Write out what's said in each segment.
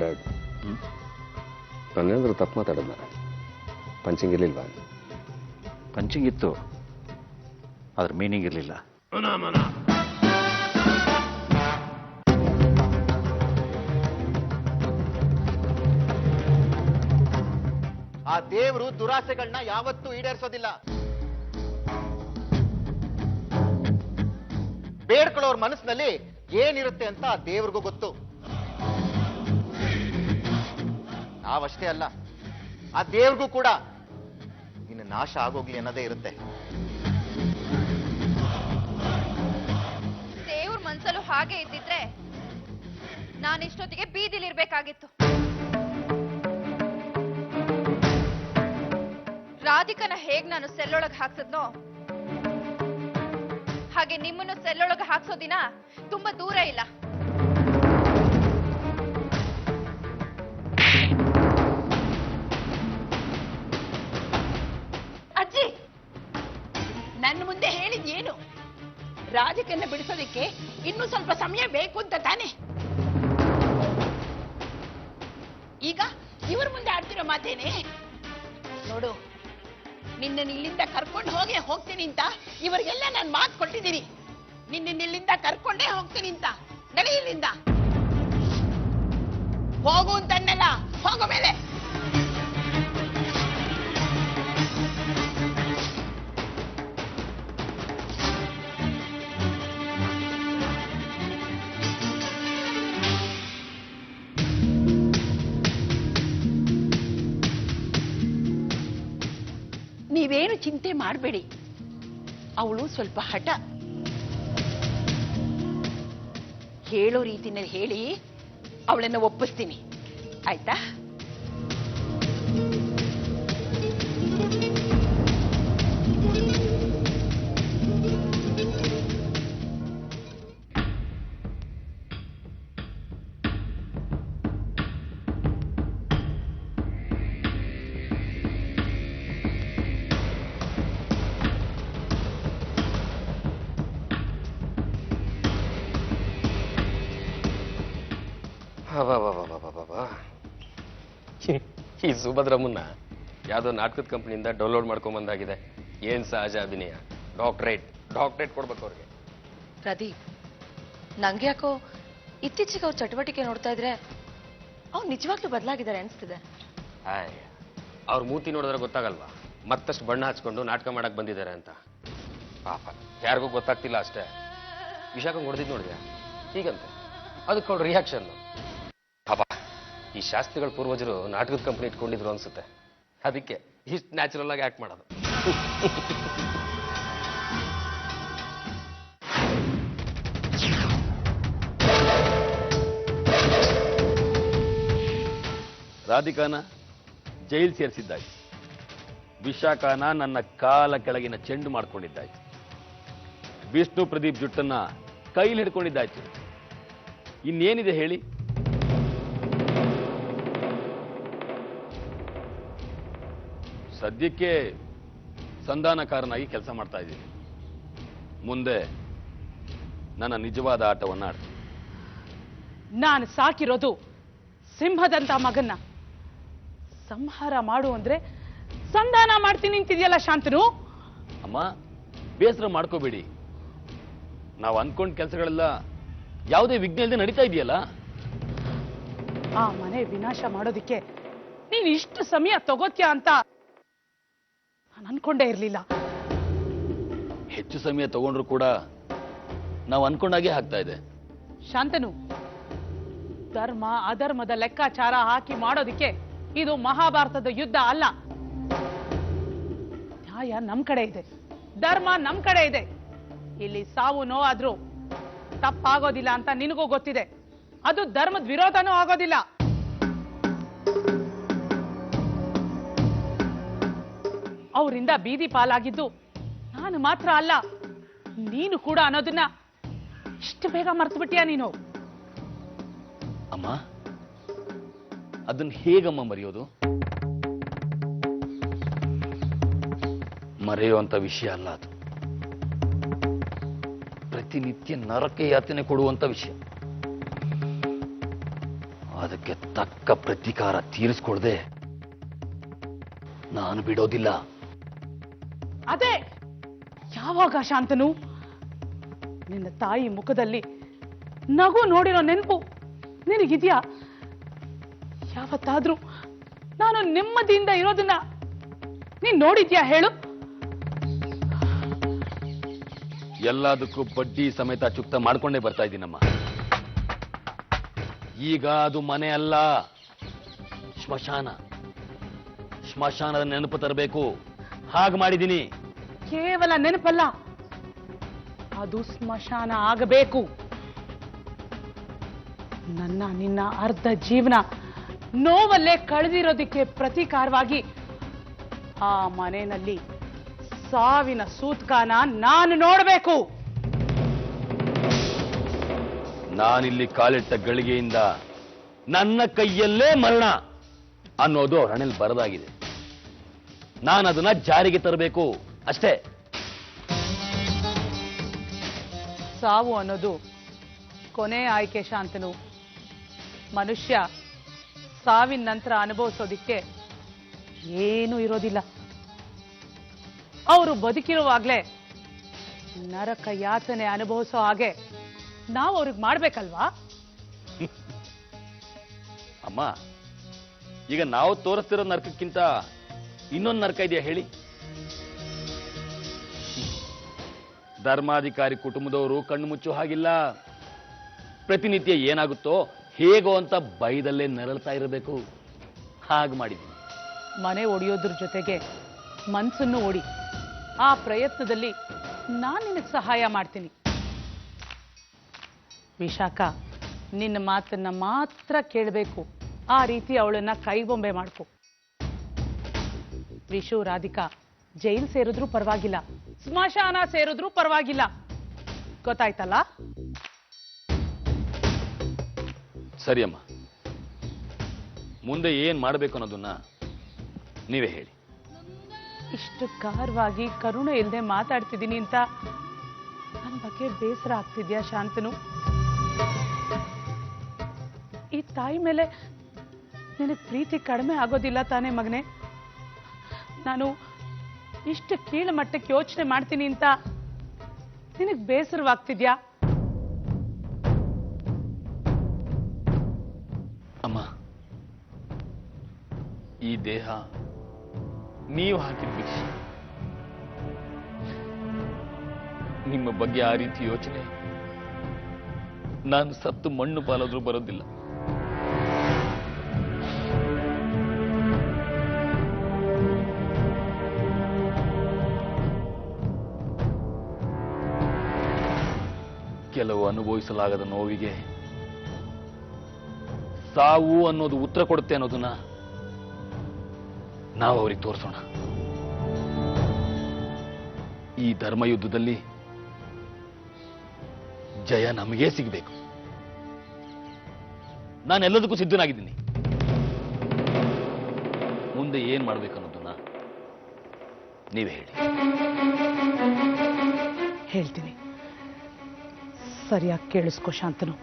Dad, ನಾನೇನಾದರೂ ತಪ್ಪು ಮಾತಾಡೋಣ? ಪಂಚಿಂಗ್ ಇರಲಿಲ್ವಾ? ಪಂಚಿಂಗ್ ಇತ್ತು, ಅದ್ರ ಮೀನಿಂಗ್ ಇರಲಿಲ್ಲ. ಆ ದೇವರು ದುರಾಸೆಗಳನ್ನ ಯಾವತ್ತೂ ಈಡೇರಿಸೋದಿಲ್ಲ. ಬೇಡ್ಕೊಳ್ಳೋರ್ ಮನಸ್ಸಿನಲ್ಲಿ ಏನಿರುತ್ತೆ ಅಂತ ಆ ದೇವ್ರಿಗೂ ಗೊತ್ತು. ನಾವಷ್ಟೇ ಅಲ್ಲ, ಆ ದೇವ್ರಿಗೂ ಕೂಡ ಇನ್ನು ನಾಶ ಆಗೋಗ್ಲಿ ಅನ್ನೋದೇ ಇರುತ್ತೆ. ದೇವ್ರ ಮನ್ಸಲ್ಲೂ ಹಾಗೆ ಇದ್ದಿದ್ರೆ ನಾನಿಷ್ಟೊತ್ತಿಗೆ ಬೀದಿಲಿರ್ಬೇಕಾಗಿತ್ತು. ರಾಧಿಕನ ಹೇಗ್ ನಾನು ಸೆಲ್ಲೊಳಗೆ ಹಾಕ್ಸದ್ನೋ ಹಾಗೆ ನಿಮ್ಮನ್ನು ಸೆಲ್ಲೊಳಗೆ ಹಾಕ್ಸೋ ದಿನ ತುಂಬಾ ದೂರ ಇಲ್ಲ. ಅಜ್ಜಿ, ನನ್ನ ಮುಂದೆ ಹೇಳಿದ್ಯೇನು? ರಾಧಿಕನ್ನ ಬಿಡಿಸೋದಕ್ಕೆ ಇನ್ನೂ ಸ್ವಲ್ಪ ಸಮಯ ಬೇಕು ಅಂತ ತಾನೆ? ಈಗ ಇವ್ರ ಮುಂದೆ ಆಡ್ತಿರೋ ಮಾತೇನೆ? ನೋಡು, ನಿನ್ನ ಇಲ್ಲಿಂದ ಕರ್ಕೊಂಡು ಹೋಗ್ತೀನಿ ಅಂತ ಇವರಿಗೆಲ್ಲ ನಾನು ಮಾತು ಕೊಟ್ಟಿದ್ದೀನಿ. ನಿನ್ನ ಇಲ್ಲಿಂದ ಕರ್ಕೊಂಡೇ ಹೋಗ್ತೀನಿ ಅಂತ. ನಡಿ ಇಲ್ಲಿಂದ, ಹೋಗು ಅಂತನ್ನಲ್ಲ, ಹೋಗೋ ಮೇಲೆ. ನೀವೇನು ಚಿಂತೆ ಮಾಡಬೇಡಿ, ಅವಳು ಸ್ವಲ್ಪ ಹಠ. ಹೇಳೋ ರೀತಿನಲ್ಲಿ ಹೇಳಿ ಅವಳನ್ನು ಒಪ್ಪಿಸ್ತೀನಿ, ಆಯ್ತಾ? ಈ ಸುಭದ್ರಮ್ಮನ್ನ ಯಾವುದೋ ನಾಟಕದ ಕಂಪ್ನಿಯಿಂದ ಡೌನ್ಲೋಡ್ ಮಾಡ್ಕೊಂಬಂದಾಗಿದೆ. ಏನ್ ಸಹಜ ಅಭಿನಯ! ಡಾಕ್ಟ್ರೇಟ್ ಕೊಡ್ಬೇಕು ಅವ್ರಿಗೆ. ಪ್ರದೀಪ್, ನಂಗೆ ಯಾಕೋ ಇತ್ತೀಚೆಗೆ ಅವ್ರ ಚಟುವಟಿಕೆ ನೋಡ್ತಾ ಇದ್ರೆ ಅವ್ರು ನಿಜವಾಗ್ಲೂ ಬದಲಾಗಿದ್ದಾರೆ ಅನ್ಸ್ತಿದೆ. ಅವ್ರ ಮೂತಿ ನೋಡಿದ್ರೆ ಗೊತ್ತಾಗಲ್ವಾ ಮತ್ತಷ್ಟು ಬಣ್ಣ ಹಚ್ಕೊಂಡು ನಾಟಕ ಮಾಡಕ್ ಬಂದಿದ್ದಾರೆ ಅಂತ? ಪಾಪ ಯಾರಿಗೂ ಗೊತ್ತಾಗ್ತಿಲ್ಲ ಅಷ್ಟೇ. ವಿಶಾಖಂಗ್ ಹೊಡೆದಿದ್ ನೋಡಿದ್ಯಾ ಹೀಗಂತೆ, ಅದಕ್ಕೆ ಅವ್ರ ರಿಯಾಕ್ಷನ್. ಪಾಪ ಈ ಶಾಸ್ತ್ರಿಗಳ ಪೂರ್ವಜರು ನಾಟಕದ ಕಂಪ್ನಿ ಇಟ್ಕೊಂಡಿದ್ರು ಅನ್ಸುತ್ತೆ, ಅದಕ್ಕೆ ಇಷ್ಟು ನ್ಯಾಚುರಲ್ ಆಗಿ ಆಕ್ಟ್ ಮಾಡೋದು. ರಾಧಿಕಾನ ಜೈಲ್ ಸೇರಿಸಿದ್ದಾಯ್ತು, ವಿಶಾಖನ ನನ್ನ ಕಾಲ ಕೆಳಗಿನ ಚೆಂಡು ಮಾಡ್ಕೊಂಡಿದ್ದಾಯ್ತು, ವಿಷ್ಣು ಪ್ರದೀಪ್ ಜುಟ್ಟನ್ನ ಕೈಲಿ ಹಿಡ್ಕೊಂಡಿದ್ದಾಯ್ತು. ಇನ್ನೇನಿದೆ ಹೇಳಿ? ಸದ್ಯಕ್ಕೆ ಸಂಧಾನಕಾರನಾಗಿ ಕೆಲಸ ಮಾಡ್ತಾ ಇದ್ದೀನಿ. ಮುಂದೆ ನನ್ನ ನಿಜವಾದ ಆಟವನ್ನ ಆಡ್ತೀನಿ. ನಾನು ಸಾಕಿರೋದು ಸಿಂಹದಂತ ಮಗನ್ನ ಸಂಹಾರ ಮಾಡು ಅಂದ್ರೆ ಸಂಧಾನ ಮಾಡ್ತೀನಿ ಅಂತಿದ್ಯಲ್ಲ ಶಾಂತನು. ಅಮ್ಮ, ಬೇಸರ ಮಾಡ್ಕೋಬೇಡಿ. ನಾವು ಅನ್ಕೊಂಡ ಕೆಲಸಗಳೆಲ್ಲ ಯಾವುದೇ ವಿಘ್ನ ಇಲ್ಲದೆ ನಡೀತಾ ಇದೆಯಲ್ಲ. ಆ ಮನೆ ವಿನಾಶ ಮಾಡೋದಿಕ್ಕೆ ನೀನ್ ಇಷ್ಟು ಸಮಯ ತಗೋತ್ಯಾ ಅಂತ ನಾನು ಅನ್ಕೊಂಡೇ ಇರ್ಲಿಲ್ಲ. ಹೆಚ್ಚು ಸಮಯ ತಗೊಂಡ್ರು ಕೂಡ ನಾವು ಅನ್ಕೊಂಡಾಗೆ ಆಗ್ತಾ ಇದೆ. ಶಾಂತನು, ಧರ್ಮ ಅಧರ್ಮದ ಲೆಕ್ಕಾಚಾರ ಹಾಕಿ ಮಾಡೋದಿಕ್ಕೆ ಇದು ಮಹಾಭಾರತದ ಯುದ್ಧ ಅಲ್ಲ. ನ್ಯಾಯ ನಮ್ ಕಡೆ ಇದೆ, ಧರ್ಮ ನಮ್ ಕಡೆ ಇದೆ. ಇಲ್ಲಿ ಸಾವು ನೋವಾದ್ರೂ ತಪ್ಪಾಗೋದಿಲ್ಲ ಅಂತ ನಿನಗೂ ಗೊತ್ತಿದೆ. ಅದು ಧರ್ಮದ ವಿರೋಧನೂ ಆಗೋದಿಲ್ಲ. ಅವರಿಂದ ಬೀದಿ ಪಾಲಾಗಿದ್ದು ನಾನು ಮಾತ್ರ ಅಲ್ಲ, ನೀನು ಕೂಡ ಅನ್ನೋದನ್ನ ಇಷ್ಟು ಬೇಗ ಮರ್ತು ಬಿಟ್ಟಿಯಾ ನೀನು? ಅಮ್ಮ, ಅದನ್ನ ಹೇಗಮ್ಮ ಮರೆಯೋದು? ಮರೆಯುವಂತ ವಿಷಯ ಅಲ್ಲ ಅದು. ಪ್ರತಿನಿತ್ಯ ನರಕ ಯಾತನೆ ಕೊಡುವಂತ ವಿಷಯ. ಅದಕ್ಕೆ ತಕ್ಕ ಪ್ರತೀಕಾರ ತೀರಿಸ್ಕೊಳ್ದೆ ನಾನು ಬಿಡೋದಿಲ್ಲ. ಅದೇ ಯಾವಾಗ ಶಾಂತನು ನಿನ್ನ ತಾಯಿ ಮುಖದಲ್ಲಿ ನಗು ನೋಡಿರೋ ನೆನಪು ನಿನಗಿದ್ಯಾ? ಯಾವತ್ತಾದ್ರೂ ನಾನು ನೆಮ್ಮದಿಯಿಂದ ಇರೋದನ್ನ ನೀನ್ ನೋಡಿದ್ಯಾ ಹೇಳು? ಎಲ್ಲದಕ್ಕೂ ಬಡ್ಡಿ ಸಮೇತ ಚುಕ್ತ ಮಾಡ್ಕೊಂಡೇ ಬರ್ತಾ ಇದ್ದೀನಮ್ಮ. ಈಗ ಅದು ಮನೆ ಅಲ್ಲ, ಸ್ಮಶಾನ. ಸ್ಮಶಾನದ ನೆನಪು ತರಬೇಕು, ಹಾಗೆ ಮಾಡಿದ್ದೀನಿ. ಕೇವಲ ನೆನಪಲ್ಲ, ಅದು ಸ್ಮಶಾನ ಆಗಬೇಕು. ನನ್ನ ನಿನ್ನ ಅರ್ಧ ಜೀವನ ನೋವಲ್ಲೇ ಕಳೆದಿರೋದಕ್ಕೆ ಪ್ರತೀಕಾರವಾಗಿ ಆ ಮನೆಯಲ್ಲಿ ಸಾವಿನ ಸೂತ್ಕಾನ ನಾನು ನೋಡಬೇಕು. ನಾನಿಲ್ಲಿ ಕಾಲಿಟ್ಟ ಗಳಿಗೆಯಿಂದ ನನ್ನ ಕೈಯಲ್ಲೇ ಮರಣ ಅನ್ನೋದು ಅವ್ರ ಹಣೆಯಲ್ಲಿ ಬರದಾಗಿದೆ. ನಾನು ಅದನ್ನ ಜಾರಿಗೆ ತರಬೇಕು ಅಷ್ಟೇ. ಸಾವು ಅನ್ನೋದು ಕೊನೆ ಆಯ್ಕೆ ಶಾಂತನು. ಮನುಷ್ಯ ಸಾವಿನ ನಂತರ ಅನುಭವಿಸೋದಿಕ್ಕೆ ಏನೂ ಇರೋದಿಲ್ಲ. ಅವರು ಬದುಕಿರುವಾಗ್ಲೇ ನರಕ ಯಾತನೆ ಅನುಭವಿಸೋ ಹಾಗೆ ನಾವು ಅವ್ರಿಗೆ ಮಾಡ್ಬೇಕಲ್ವಾ? ಅಮ್ಮ, ಈಗ ನಾವು ತೋರಿಸ್ತಿರೋ ನರಕಕ್ಕಿಂತ ಇನ್ನೊಂದು ನರಕ ಇದೆಯಾ ಹೇಳಿ? ಧರ್ಮಾಧಿಕಾರಿ ಕುಟುಂಬದವರು ಕಣ್ಣು ಮುಚ್ಚೋ ಹಾಗಿಲ್ಲ. ಪ್ರತಿನಿತ್ಯ ಏನಾಗುತ್ತೋ ಹೇಗೋ ಅಂತ ಭಯದಲ್ಲೇ ನರಳ್ತಾ ಇರಬೇಕು. ಹಾಗೆ ಮಾಡಿದ್ದೀನಿ. ಮನೆ ಒಡೆಯೋದ್ರ ಜೊತೆಗೆ ಮನ್ಸನ್ನು ಒಡಿ. ಆ ಪ್ರಯತ್ನದಲ್ಲಿ ನಾನು ನಿನಗೆ ಸಹಾಯ ಮಾಡ್ತೀನಿ. ವಿಶಾಖ, ನಿನ್ನ ಮಾತನ್ನ ಮಾತ್ರ ಕೇಳಬೇಕು. ಆ ರೀತಿ ಅವಳನ್ನ ಕೈಬೊಂಬೆ ಮಾಡ್ಕೊ. ವಿಶು, ರಾಧಿಕಾ ಜೈಲ್ ಸೇರಿದ್ರೂ ಪರವಾಗಿಲ್ಲ, ಸ್ಮಶಾನ ಸೇರಿದ್ರೂ ಪರವಾಗಿಲ್ಲ. ಗೊತ್ತಾಯ್ತಲ್ಲ? ಸರಿ ಅಮ್ಮ, ಮುಂದೆ ಏನ್ ಮಾಡಬೇಕು ಅನ್ನೋದನ್ನ ನೀವೇ ಹೇಳಿ. ಇಷ್ಟು ಖಾರವಾಗಿ ಕರುಣೆ ಇಲ್ಲದೆ ಮಾತಾಡ್ತಿದ್ದೀನಿ ಅಂತ ನನ್ನ ಬಗ್ಗೆ ಬೇಸರ ಆಗ್ತಿದ್ಯಾ ಶಾಂತನು? ಈ ತಾಯಿ ಮೇಲೆ ನಿನಗೆ ಪ್ರೀತಿ ಕಡಿಮೆ ಆಗೋದಿಲ್ಲ ತಾನೇ ಮಗನೇ? ನಾನು ಇಷ್ಟು ಕೀಳು ಮಟ್ಟಕ್ಕೆ ಯೋಚನೆ ಮಾಡ್ತೀನಿ ಅಂತ ನಿನಗೆ ಬೇಸರವಾಗ್ತಿದ್ಯಾ? ಅಮ್ಮ, ಈ ದೇಹ ನೀವು ಹಾಕಿದ ಭಿಕ್ಷೆ. ನಿಮ್ಮ ಬಗ್ಗೆ ಆ ರೀತಿ ಯೋಚನೆ ನಾನು ಸತ್ತು ಮಣ್ಣು ಪಾಲಾದ್ರೂ ಬರೋದಿಲ್ಲ. ಕೆಲವು ಅನುಭವಿಸಲಾಗದ ನೋವಿಗೆ ಸಾವು ಅನ್ನೋದು ಉತ್ತರ ಕೊಡುತ್ತೆ ಅನ್ನೋದನ್ನ ನಾವು ಅವ್ರಿಗೆ ತೋರಿಸೋಣ. ಈ ಧರ್ಮಯುದ್ಧದಲ್ಲಿ ಜಯ ನಮಗೇ ಸಿಗಬೇಕು. ನಾನೆಲ್ಲದಕ್ಕೂ ಸಿದ್ಧನಾಗಿದ್ದೀನಿ. ಮುಂದೆ ಏನ್ ಮಾಡ್ಬೇಕು ಅನ್ನೋದನ್ನ ನೀವೇ ಹೇಳಿ. ಹೇಳ್ತೀನಿ, ಸರಿಯಾಗಿ ಕೇಳಿಸ್ಕೊ ಶಾಂತನು.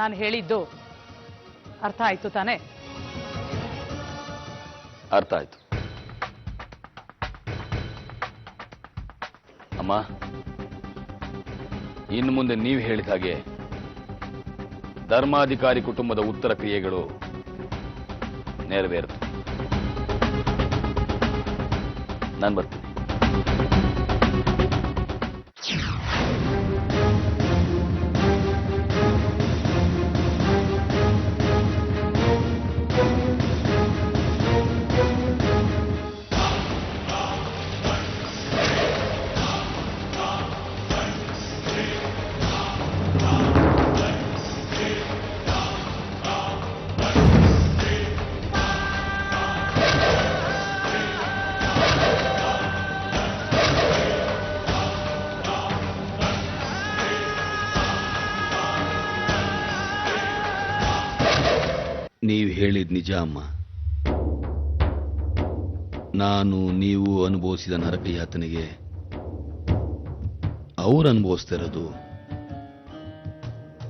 ನಾನು ಹೇಳಿದ್ದು ಅರ್ಥ ಆಯ್ತು ತಾನೆ? ಅರ್ಥ ಆಯ್ತು ಅಮ್ಮ. ಇನ್ನು ಮುಂದೆ ನೀವು ಹೇಳಿದ ಹಾಗೆ ಧರ್ಮಾಧಿಕಾರಿ ಕುಟುಂಬದ ಉತ್ತರ ಕ್ರಿಯೆಗಳು ನೆರವೇರುತ್ತೆ. ನಾನು ಬರ್ತೀನಿ. ನೀವು ಹೇಳಿದ ನಿಜ ಅಮ್ಮ. ನಾನು ನೀವು ಅನುಭವಿಸಿದ ನರಕ ಯಾತನೆಗೆ ಅವ್ರು ಅನುಭವಿಸ್ತಾ ಇರೋದು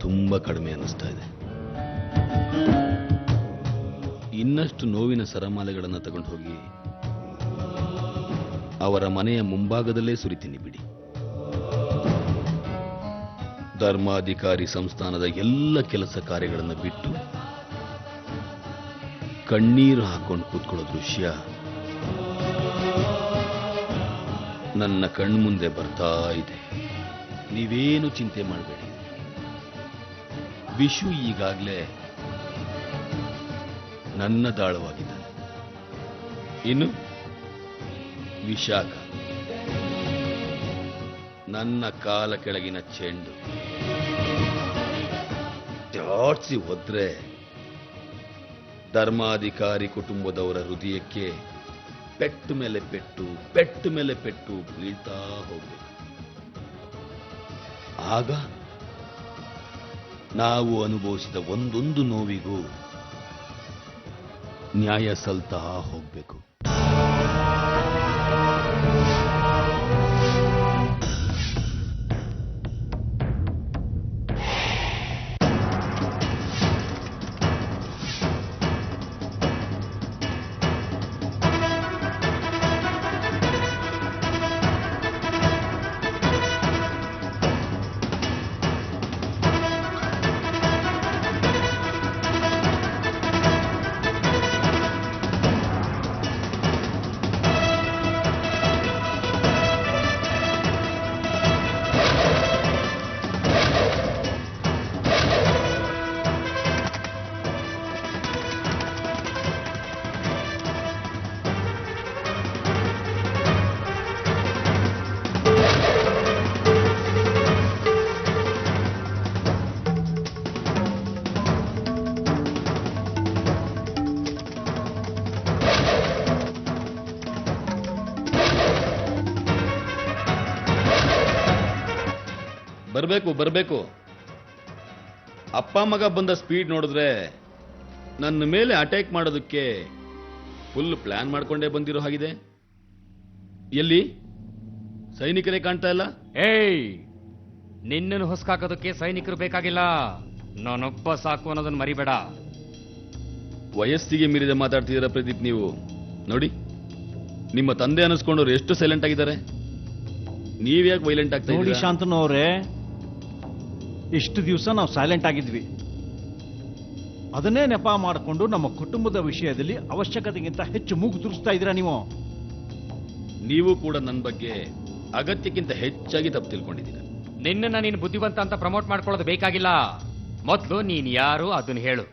ತುಂಬಾ ಕಡಿಮೆ ಅನ್ನಿಸ್ತಾ ಇದೆ. ಇನ್ನಷ್ಟು ನೋವಿನ ಸರಮಾಲೆಗಳನ್ನು ತಗೊಂಡು ಹೋಗಿ ಅವರ ಮನೆಯ ಮುಂಭಾಗದಲ್ಲೇ ಸುರಿತೀನಿ ಬಿಡಿ. ಧರ್ಮಾಧಿಕಾರಿ ಸಂಸ್ಥಾನದ ಎಲ್ಲ ಕೆಲಸ ಕಾರ್ಯಗಳನ್ನು ಬಿಟ್ಟು ಕಣ್ಣೀರು ಹಾಕೊಂಡು ಕೂತ್ಕೊಳ್ಳೋ ದೃಶ್ಯ ನನ್ನ ಕಣ್ಮುಂದೆ ಬರ್ತಾ ಇದೆ. ನೀವೇನು ಚಿಂತೆ ಮಾಡಬೇಡಿ. ವಿಶು ಈಗಾಗಲೇ ನನ್ನ ದಾಳವಾಗಿದ್ದಾನೆ. ಇನ್ನು ವಿಶಾಖ ನನ್ನ ಕಾಲ ಕೆಳಗಿನ ಚೆಂಡು. ಜಾಡ್ಸಿ ಹೋದ್ರೆ ಧರ್ಮಾಧಿಕಾರಿ ಕುಟುಂಬದವರ ಹೃದಯಕ್ಕೆ ಪೆಟ್ಟು ಮೇಲೆ ಪೆಟ್ಟು, ಪೆಟ್ಟು ಮೇಲೆ ಪೆಟ್ಟು ಬೀಳ್ತಾ ಹೋಗ್ಬೇಕು. ಆಗ ನಾವು ಅನುಭವಿಸಿದ ಒಂದೊಂದು ನೋವಿಗೂ ನ್ಯಾಯ ಸಲ್ತಾ ಹೋಗ್ಬೇಕು. ಬರಬೇಕು. ಅಪ್ಪ ಮಗ ಬಂದ ಸ್ಪೀಡ್ ನೋಡಿದ್ರೆ ನನ್ನ ಮೇಲೆ ಅಟ್ಯಾಕ್ ಮಾಡೋದಕ್ಕೆ ಫುಲ್ ಪ್ಲಾನ್ ಮಾಡ್ಕೊಂಡೇ ಬಂದಿರೋ ಹಾಗಿದೆ. ಎಲ್ಲಿ ಸೈನಿಕರೇ ಕಾಣ್ತಾ ಇಲ್ಲ. ಏಯ್, ನಿನ್ನನ್ನು ಹೊಸ್ಕಾಕೋದಕ್ಕೆ ಸೈನಿಕರು ಬೇಕಾಗಿಲ್ಲ, ನಾನೊಬ್ಬ ಸಾಕು ಅನ್ನೋದನ್ನ ಮರಿಬೇಡ. ವಯಸ್ಸಿಗೆ ಮೀರಿದ ಮಾತಾಡ್ತಿದ್ದೀರಾ ಪ್ರದೀಪ್ ನೀವು. ನೋಡಿ, ನಿಮ್ಮ ತಂದೆ ಅನ್ನಿಸ್ಕೊಂಡವ್ರು ಎಷ್ಟು ಸೈಲೆಂಟ್ ಆಗಿದ್ದಾರೆ. ನೀವ್ಯಾಕೆ ವೈಲೆಂಟ್ ಆಗ್ತಾ ನೋಡಿ ಇದ್ದೀರಾ? ಶಾಂತನು ಅವರೇ, ಇಷ್ಟು ದಿವಸ ನಾವು ಸೈಲೆಂಟ್ ಆಗಿದ್ವಿ. ಅದನ್ನೇ ನೆಪ ಮಾಡಿಕೊಂಡು ನಮ್ಮ ಕುಟುಂಬದ ವಿಷಯದಲ್ಲಿ ಅವಶ್ಯಕತೆಗಿಂತ ಹೆಚ್ಚು ಮೂಗು ತುರಿಸ್ತಾ ಇದ್ದೀರಾ ನೀವು. ನೀವು ಕೂಡ ನನ್ನ ಬಗ್ಗೆ ಅಗತ್ಯಕ್ಕಿಂತ ಹೆಚ್ಚಾಗಿ ತಪ್ಪು ತಿಳ್ಕೊಂಡಿದ್ದೀರಾ. ನಿನ್ನನ್ನ ನೀನು ಬುದ್ಧಿವಂತ ಅಂತ ಪ್ರಮೋಟ್ ಮಾಡ್ಕೊಳ್ಳೋದು ಬೇಕಾಗಿಲ್ಲ. ಮೊದಲು ನೀನ್ ಯಾರು ಅದನ್ನ ಹೇಳು.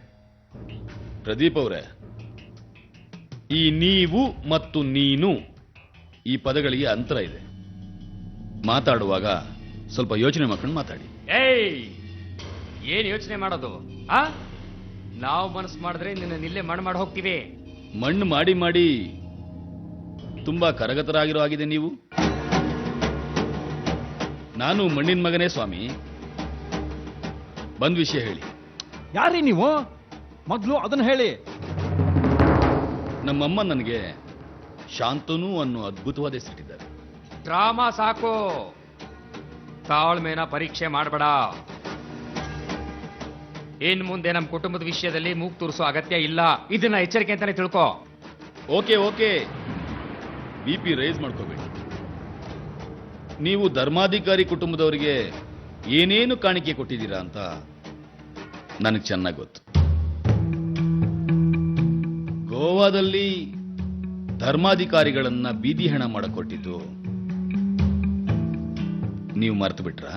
ಪ್ರದೀಪ್ ಅವರೇ, ಈ ನೀವು ಮತ್ತು ನೀನು ಈ ಪದಗಳಿಗೆ ಅಂತರ ಇದೆ. ಮಾತಾಡುವಾಗ ಸ್ವಲ್ಪ ಯೋಚನೆ ಮಾಡ್ಕೊಂಡು ಮಾತಾಡಿ. ಏಯ್, ಏನ್ ಯೋಚನೆ ಮಾಡೋದು? ನಾವು ಮನಸ್ಸು ಮಾಡಿದ್ರೆ ನಿನ್ನ ನಿಲ್ಲೇ ಮಣ್ಣು ಮಾಡಿ ಹೋಗ್ತೀವಿ. ಮಣ್ಣು ಮಾಡಿ ಮಾಡಿ ತುಂಬಾ ಕರಗತರಾಗಿರೋ ಆಗಿದೆ ನೀವು. ನಾನು ಮಣ್ಣಿನ ಮಗನೇ ಸ್ವಾಮಿ. ಬಂದ್ ವಿಷಯ ಹೇಳಿ. ಯಾರೀ ನೀವು? ಮೊದಲು ಅದನ್ನ ಹೇಳಿ. ನಮ್ಮಮ್ಮ ನನಗೆ ಶಾಂತನು ಅನ್ನೋ ಅದ್ಭುತವಾದ ಹೆಸರಿಟ್ಟಿದ್ದಾರೆ. ಡ್ರಾಮಾ ಸಾಕು, ತಾಳ್ಮೆನ ಪರೀಕ್ಷೆ ಮಾಡಬೇಡ. ಇನ್ ಮುಂದೆ ನಮ್ಮ ಕುಟುಂಬದ ವಿಷಯದಲ್ಲಿ ಮೂಗು ತೂರಿಸೋ ಅಗತ್ಯ ಇಲ್ಲ. ಇದನ್ನ ಎಚ್ಚರಿಕೆ ಅಂತಾನೆ ತಿಳ್ಕೊ. ಓಕೆ, ಬಿಪಿ ರೈಸ್ ಮಾಡ್ಕೋಬೇಡಿ. ನೀವು ಧರ್ಮಾಧಿಕಾರಿ ಕುಟುಂಬದವರಿಗೆ ಏನೇನು ಕಾಣಿಕೆ ಕೊಟ್ಟಿದ್ದೀರಾ ಅಂತ ನನಗೆ ಚೆನ್ನಾಗಿ ಗೊತ್ತು. ಗೋವಾದಲ್ಲಿ ಧರ್ಮಾಧಿಕಾರಿಗಳನ್ನ ಬೀದಿ ಹೆಣ ಮಾಡಿಕೊಟ್ಟಿದ್ದು ನೀವು ಮರೆತು ಬಿಟ್ರಾ?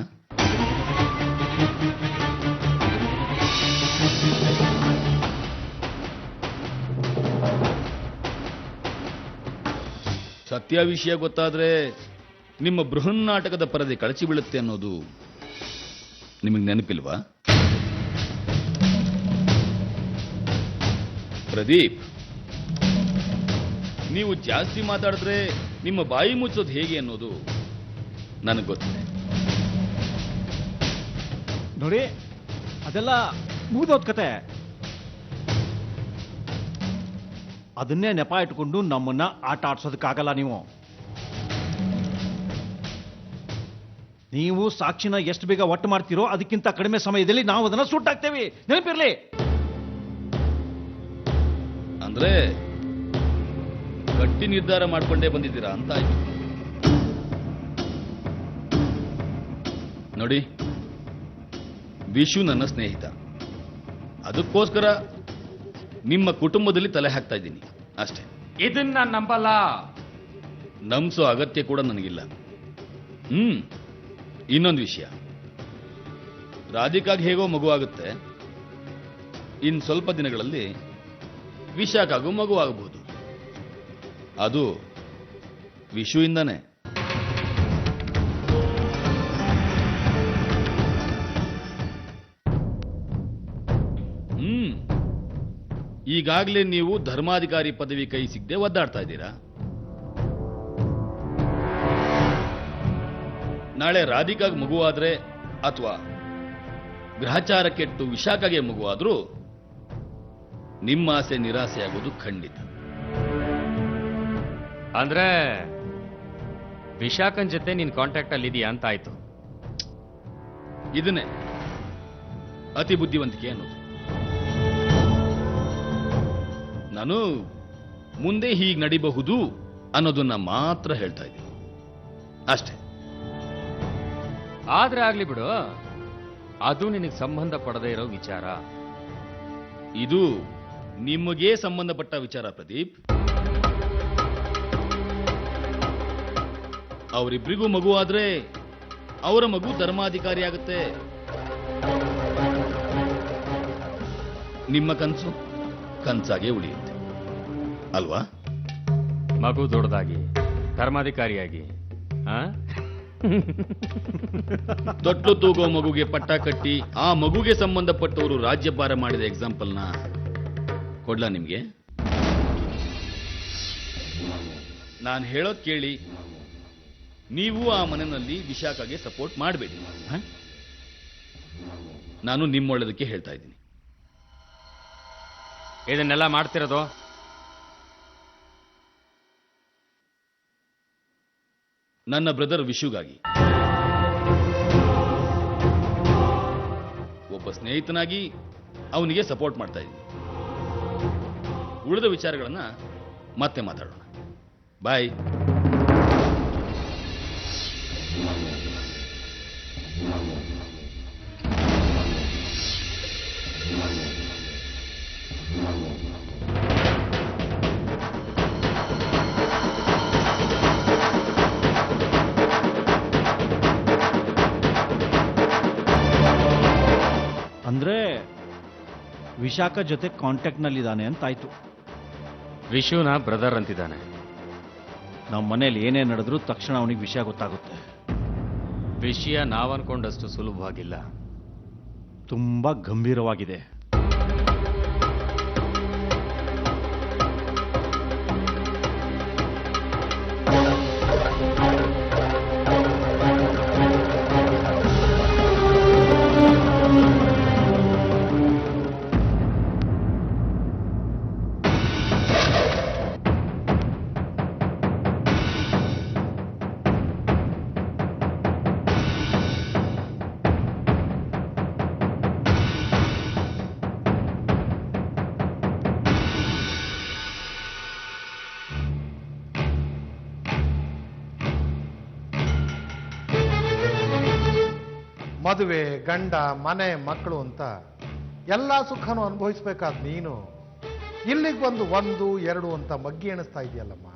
ಸತ್ಯ ವಿಷಯ ಗೊತ್ತಾದ್ರೆ ನಿಮ್ಮ ಬೃಹನ್ನಾಟಕದ ಪರದೆ ಕಳಚಿ ಬೀಳುತ್ತೆ ಅನ್ನೋದು ನಿಮಗೆ ನೆನಪಿಲ್ವಾ? ಪ್ರದೀಪ್, ನೀವು ಜಾಸ್ತಿ ಮಾತಾಡಿದ್ರೆ ನಿಮ್ಮ ಬಾಯಿ ಮುಚ್ಚೋದು ಹೇಗೆ ಅನ್ನೋದು ನನಗೆ ಗೊತ್ತಿದೆ. ನೋಡಿ, ಅದೆಲ್ಲ ಮುಗಿದೋದ್ ಕತೆ. ಅದನ್ನೇ ನೆಪ ಇಟ್ಕೊಂಡು ನಮ್ಮನ್ನ ಆಟ ಆಡ್ಸೋದಕ್ಕಾಗಲ್ಲ ನೀವು ಸಾಕ್ಷಿನ ಎಷ್ಟು ಬೇಗ ಒಟ್ಟು ಮಾಡ್ತೀರೋ ಅದಕ್ಕಿಂತ ಕಡಿಮೆ ಸಮಯದಲ್ಲಿ ನಾವು ಅದನ್ನ ಸುಟ್ಟಾಕ್ತೇವೆ, ನೆನಪಿರ್ಲಿ. ಅಂದ್ರೆ ಗಟ್ಟಿ ನಿರ್ಧಾರ ಮಾಡ್ಕೊಂಡೇ ಬಂದಿದ್ದೀರಾ ಅಂತ ಆಯ್ತು. ನೋಡಿ, ವಿಶು ನನ್ನ ಸ್ನೇಹಿತ, ಅದಕ್ಕೋಸ್ಕರ ನಿಮ್ಮ ಕುಟುಂಬದಲ್ಲಿ ತಲೆ ಹಾಕ್ತಾ ಇದ್ದೀನಿ ಅಷ್ಟೇ. ಇದನ್ನ ನಂಬಲ್ಲ. ನಂಬಿಸೋ ಅಗತ್ಯ ಕೂಡ ನನಗಿಲ್ಲ. ಇನ್ನೊಂದು ವಿಷಯ, ರಾಧಿಕಾಗ್ ಹೇಗೋ ಮಗು ಆಗುತ್ತೆ, ಇನ್ ಸ್ವಲ್ಪ ದಿನಗಳಲ್ಲಿ ವಿಶಾಖಾಗೂ ಮಗು ಆಗಬಹುದು. ಅದು ವಿಶುವಿಂದಾನೆ. ಈಗಾಗಲೇ ನೀವು ಧರ್ಮಾಧಿಕಾರಿ ಪದವಿ ಕೈ ಸಿಗದೆ ಒದ್ದಾಡ್ತಾ ಇದ್ದೀರಾ. ನಾಳೆ ರಾಧಿಕಾಗ್ ಮಗುವಾದ್ರೆ ಅಥವಾ ಗ್ರಹಚಾರ ಕೆಟ್ಟು ವಿಶಾಖಗೆ ಮಗುವಾದ್ರೂ ನಿಮ್ಮ ಆಸೆ ನಿರಾಸೆಯಾಗೋದು ಖಂಡಿತ. ಅಂದ್ರೆ ವಿಶಾಖನ್ ಜೊತೆ ನೀನ್ ಕಾಂಟ್ಯಾಕ್ಟ್ ಅಲ್ಲಿ ಇದೆಯಾ ಅಂತ ಆಯ್ತು. ಇದನ್ನೇ ಅತಿ ಬುದ್ಧಿವಂತಿಕೆ ಅನ್ನೋದು. ನಾನು ಮುಂದೆ ಹೀಗೆ ನಡಿಬಹುದು ಅನ್ನೋದನ್ನ ಮಾತ್ರ ಹೇಳ್ತಾ ಇದ್ದೀನಿ ಅಷ್ಟೇ. ಆದ್ರೆ ಆಗ್ಲಿ ಬಿಡು, ಅದು ನಿನಗೆ ಸಂಬಂಧ ಪಡದೇ ಇರೋ ವಿಚಾರ. ಇದು ನಿಮಗೆ ಸಂಬಂಧಪಟ್ಟ ವಿಚಾರ ಪ್ರದೀಪ್. ಅವರಿಬ್ಬರಿಗೂ ಮಗು ಆದ್ರೆ ಅವರ ಮಗು ಧರ್ಮಾಧಿಕಾರಿ ಆಗುತ್ತೆ. ನಿಮ್ಮ ಕನಸು ಕನಸಾಗೆ ಉಳಿಯುತ್ತೆ ಅಲ್ವಾ? ಮಗು ದೊಡ್ಡದಾಗಿ ಧರ್ಮಾಧಿಕಾರಿಯಾಗಿ ತೊಟ್ಟು ತೂಗೋ ಮಗುಗೆ ಪಟ್ಟ ಕಟ್ಟಿ ಆ ಮಗುಗೆ ಸಂಬಂಧಪಟ್ಟವರು ರಾಜ್ಯಭಾರ ಮಾಡಿದ ಎಕ್ಸಾಂಪಲ್ನ ಕೊಡ್ಲಾ ನಿಮ್ಗೆ? ನಾನು ಹೇಳೋದ್ ಕೇಳಿ, ನೀವು ಆ ಮನೆಯಲ್ಲಿ ವಿಶಾಖಗೆ ಸಪೋರ್ಟ್ ಮಾಡಬೇಡಿ. ನಾನು ನಿಮ್ಮೊಳ್ಳೆದಕ್ಕೆ ಹೇಳ್ತಾ ಇದ್ದೀನಿ. ಇದನ್ನೆಲ್ಲ ಮಾಡ್ತಿರೋದು ನನ್ನ ಬ್ರದರ್ ವಿಶುಗಾಗಿ, ಒಬ್ಬ ಸ್ನೇಹಿತನಾಗಿ ಅವನಿಗೆ ಸಪೋರ್ಟ್ ಮಾಡ್ತಾ ಇದ್ದೀನಿ. ಉಳಿದ ವಿಚಾರಗಳನ್ನ ಮತ್ತೆ ಮಾತಾಡೋಣ. ಬಾಯ್. ಅಂದ್ರೆ ವಿಶಾಖ ಜೊತೆ ಕಾಂಟ್ಯಾಕ್ಟ್ ನಲ್ಲಿದ್ದಾನೆ ಅಂತಾಯ್ತು. ವಿಶುನ ಬ್ರದರ್ ಅಂತಿದ್ದಾನೆ. ನಮ್ಮ ಮನೇಲಿ ಏನೇ ನಡೆದ್ರೂ ತಕ್ಷಣ ಅವನಿಗೆ ವಿಷಯ ಗೊತ್ತಾಗುತ್ತೆ. ವಿಷಯ ನಾವನ್ಕೊಂಡಷ್ಟು ಸುಲಭವಾಗಿಲ್ಲ, ತುಂಬಾ ಗಂಭೀರವಾಗಿದೆ. ಮದುವೆ, ಗಂಡ, ಮನೆ, ಮಕ್ಕಳು ಅಂತ ಎಲ್ಲ ಸುಖನೂ ಅನುಭವಿಸ್ಬೇಕಾದ ನೀನು ಇಲ್ಲಿಗೆ ಬಂದು 1, 2 ಅಂತ ಮಗ್ಗಿ ಎಣಿಸ್ತಾ ಇದೆಯಲ್ಲಮ್ಮ.